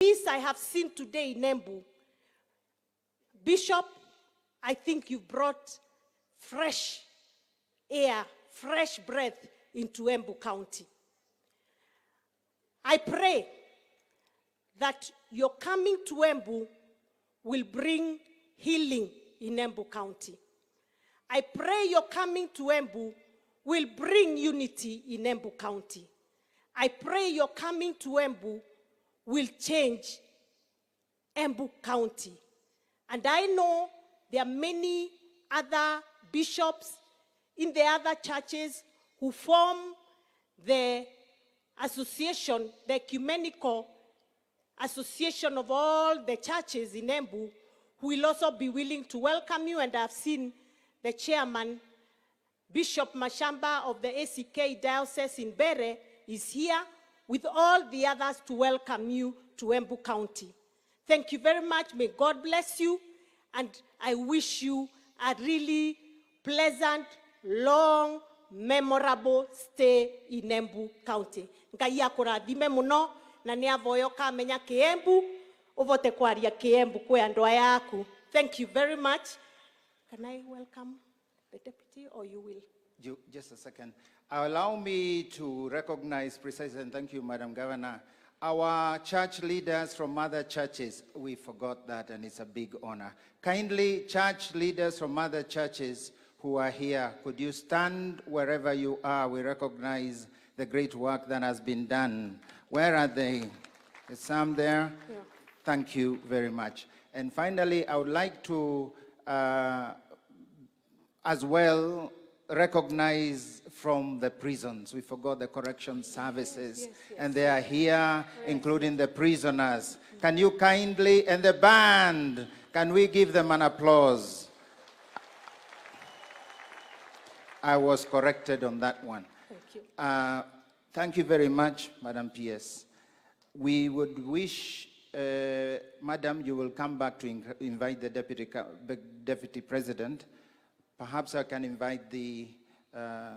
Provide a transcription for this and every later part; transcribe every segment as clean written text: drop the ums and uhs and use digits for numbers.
This I have seen today in Embu. Bishop, I think you brought fresh air, fresh breath into Embu County. I pray that your coming to Embu will bring healing in Embu County. I pray your coming to Embu will bring unity in Embu County. I pray your coming to Embu will change Embu County. And I know there are many other bishops in the other churches who form the association, the ecumenical association of all the churches in Embu, who will also be willing to welcome you. And I've seen the chairman, Bishop Mashamba of the ACK Diocese in Bere, is here with all the others to welcome you to Embu County. Thank you very much. May God bless you. And I wish you a really pleasant, long, memorable stay in Embu County. Ngai akurathime muno na ni avoyo kamenya Kiembu uvote kwaria Kiembu kwe andoa yaku. Thank you very much. Can I welcome the deputy, or you will? Just a second. Allow me to recognize precisely, and thank you, Madam Governor, our church leaders from other churches. We forgot that, and it's a big honor. Kindly, church leaders from other churches who are here, could you stand wherever you are? We recognize the great work that has been done. Where are they? Is some there? Yeah. Thank you very much. And finally, I would like to as well recognize from the prisons. We forgot the correction services, yes, and they are here, including the prisoners. Can you kindly, and the band, can we give them an applause? I was corrected on that one. Thank you. Thank you very much, Madam PS. We would wish, Madam, you will come back to invite the Deputy President. Perhaps I can invite the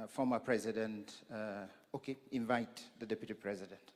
former President. Okay, invite the Deputy President.